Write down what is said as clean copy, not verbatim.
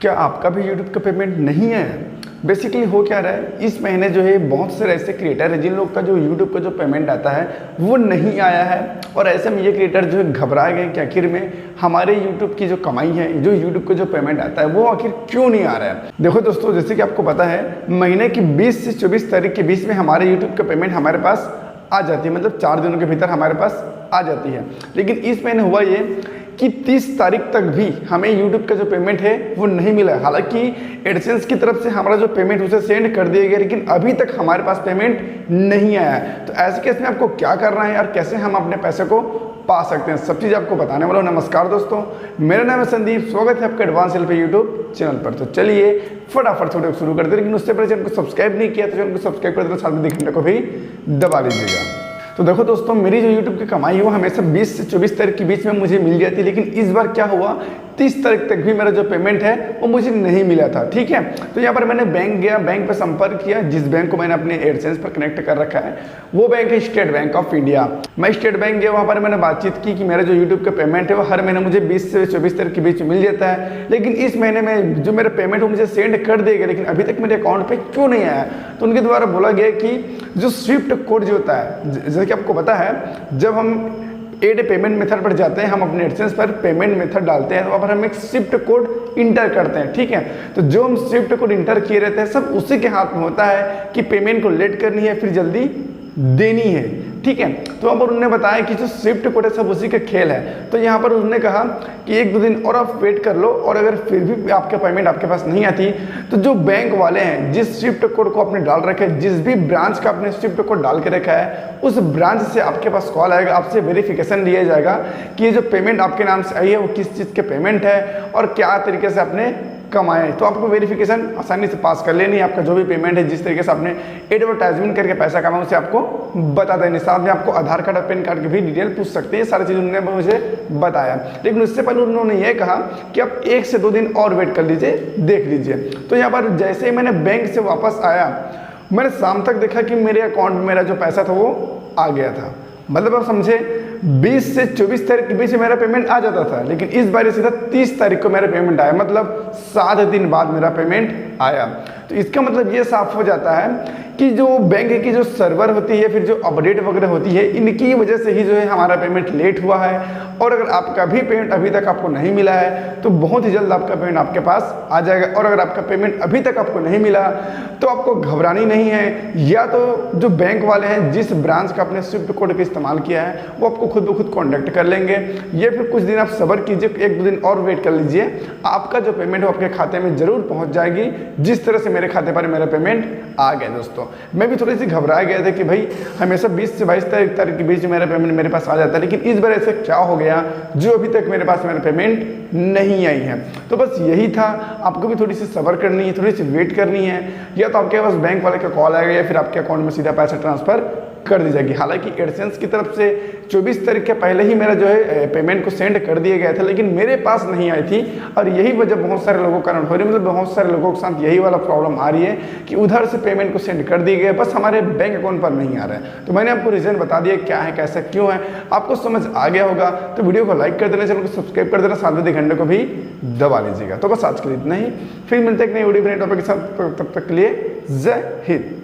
क्या आपका भी यूट्यूब का पेमेंट नहीं है? बेसिकली हो क्या रहा है, इस महीने जो है बहुत सारे ऐसे क्रिएटर हैं जिन लोग का जो यूट्यूब का जो पेमेंट आता है वो नहीं आया है। और ऐसे में ये क्रिएटर जो है घबरा गए कि आखिर में हमारे यूट्यूब की जो कमाई है, जो यूट्यूब का जो पेमेंट आता है वो आखिर क्यों नहीं आ रहा है। देखो दोस्तों, जैसे कि आपको पता है महीने की 20 से 24 तारीख के बीच में हमारे यूट्यूब का पेमेंट हमारे पास आ जाती है, मतलब 4 दिनों के भीतर हमारे पास आ जाती है। लेकिन इस महीने हुआ ये कि 30 तारीख तक भी हमें YouTube का जो पेमेंट है वो नहीं मिला। हालांकि एडसेंस की तरफ से हमारा जो पेमेंट उसे सेंड कर दिया गया, लेकिन अभी तक हमारे पास पेमेंट नहीं आया है। तो ऐसे केस में आपको क्या करना है और कैसे हम अपने पैसे को पा सकते हैं, सब चीज़ आपको बताने वाला हूँ। नमस्कार दोस्तों, मेरा नाम है संदीप, स्वागत है आपका एडवांस सेल पे यूट्यूब चैनल पर। तो चलिए फटाफट वीडियो शुरू करते हैं। लेकिन उससे पहले चैनल को सब्सक्राइब नहीं किया तो चैनल को सब्सक्राइब कर देना, साथ में घंटे को भी दबा लीजिएगा। तो देखो दोस्तों, मेरी जो YouTube की कमाई है वो हमेशा 20 से 24 तारीख के बीच में मुझे मिल जाती है। लेकिन इस बार क्या हुआ, 30 तारीख तक भी मेरा जो पेमेंट है वो मुझे नहीं मिला था। ठीक है, तो यहाँ पर मैंने बैंक गया, बैंक पर संपर्क किया। जिस बैंक को मैंने अपने एडसेंस पर कनेक्ट कर रखा है वो बैंक है स्टेट बैंक ऑफ इंडिया। मैं स्टेट बैंक गया, वहाँ पर मैंने बातचीत की कि मेरा जो यूट्यूब का पेमेंट है वो हर महीने मुझे 20 से 24 तारीख के बीच में मिल जाता है, लेकिन इस महीने में जो मेरा पेमेंट वो मुझे सेंड कर दिया गया, लेकिन अभी तक मेरे अकाउंट पर क्यों नहीं आया। तो उनके द्वारा बोला गया कि जो स्विफ्ट कोड जो होता है, जैसे कि आपको पता है जब हम एड पेमेंट मेथड पर जाते हैं, हम अपने एडसेंस पर पेमेंट मेथड डालते हैं तो वहाँ पर हम एक स्विफ्ट कोड इंटर करते हैं। ठीक है, तो जो हम स्विफ्ट कोड इंटर किए रहते हैं सब उसी के हाथ में होता है कि पेमेंट को लेट करनी है फिर जल्दी देनी है। ठीक है, तो वहाँ पर उन्होंने बताया कि जो स्विफ्ट कोड है सब उसी का खेल है। तो यहाँ पर उन्होंने कहा कि 1-2 दिन और आप वेट कर लो, और अगर फिर भी आपका पेमेंट आपके पास नहीं आती तो जो बैंक वाले हैं जिस स्विफ्ट कोड को आपने डाल रखा है, जिस भी ब्रांच का आपने स्विफ्ट कोड डाल के रखा है, उस ब्रांच से आपके पास कॉल आएगा, आपसे वेरिफिकेशन लिया जाएगा कि ये जो पेमेंट आपके नाम से आई है वो किस चीज़ के पेमेंट है और क्या तरीके से आपने कमाए। तो आपको वेरिफिकेशन आसानी से पास कर लेनी है। आपका जो भी पेमेंट है, जिस तरीके से आपने एडवर्टाइजमेंट करके पैसा कमाया उसे आपको बता देनी। साथ में आपको आधार कार्ड और पैन कार्ड की भी डिटेल पूछ सकते हैं, सारी चीज़ उन्होंने मुझे बताया। लेकिन उससे पहले उन्होंने ये कहा कि आप 1 से 2 दिन और वेट कर लीजिए, देख लीजिए। तो यहाँ पर जैसे ही मैंने बैंक से वापस आया, मैंने शाम तक देखा कि मेरे अकाउंट में मेरा जो पैसा था वो आ गया था। मतलब आप समझे 20 से 24 तारीख के बीच में मेरा पेमेंट आ जाता था, लेकिन इस बार सीधा 30 तारीख को मेरा पेमेंट आया, मतलब 7 दिन बाद मेरा पेमेंट आया। तो इसका मतलब ये साफ हो जाता है कि जो बैंक की जो सर्वर होती है, फिर जो अपडेट वगैरह होती है, इनकी वजह से ही जो है हमारा पेमेंट लेट हुआ है। और अगर आपका भी पेमेंट अभी तक आपको नहीं मिला है तो बहुत ही जल्द आपका पेमेंट आपके पास आ जाएगा। और अगर आपका पेमेंट अभी तक आपको नहीं मिला तो आपको घबरानी नहीं है, या तो जो बैंक वाले हैं जिस ब्रांच का आपने स्विफ्ट कोड का इस्तेमाल किया है वो आपको खुद ब खुद कॉन्टैक्ट कर लेंगे, या फिर कुछ दिन आप सब्र कीजिए, 1-2 दिन और वेट कर लीजिए, आपका जो पेमेंट है आपके खाते में जरूर पहुंच जाएगी, जिस तरह से मेरे खाते पर मेरा पेमेंट आ गया। दोस्तों, मैं भी थोड़ी सी घबरा गया था कि भाई हमेशा 20 से 22 तारीख के बीच में मेरा पेमेंट मेरे पास आ जाता है, लेकिन इस बार ऐसा क्या हो गया जो अभी तक मेरे पास मेरा पेमेंट नहीं आई है। तो बस यही था, आपको भी थोड़ी सी सब्र करनी है, थोड़ी सी वेट करनी है, या तो आपके पास बैंक वाले का कॉल आएगा या फिर आपके अकाउंट में सीधा पैसा ट्रांसफर कर दी जाएगी। हालांकि एडसेंस की तरफ से 24 तारीख के पहले ही मेरा जो है पेमेंट को सेंड कर दिया गया था, लेकिन मेरे पास नहीं आई थी। और यही वजह बहुत सारे लोगों के कारण हो रही है, मतलब बहुत सारे लोगों के साथ यही वाला प्रॉब्लम आ रही है कि उधर से पेमेंट को सेंड कर दिए गए, बस हमारे बैंक अकाउंट पर नहीं आ रहा है। तो मैंने आपको रीजन बता दिया क्या है, कैसा क्यों है, आपको समझ आ गया होगा। तो वीडियो को लाइक कर देना, चैनल को सब्सक्राइब कर देना, साथ में घंटे को भी दबा लीजिएगा। तो बस आज के लिए इतना ही, फिर मिलते हैं एक नई वीडियो नए टॉपिक के साथ, तब तक के लिए जय हिंद।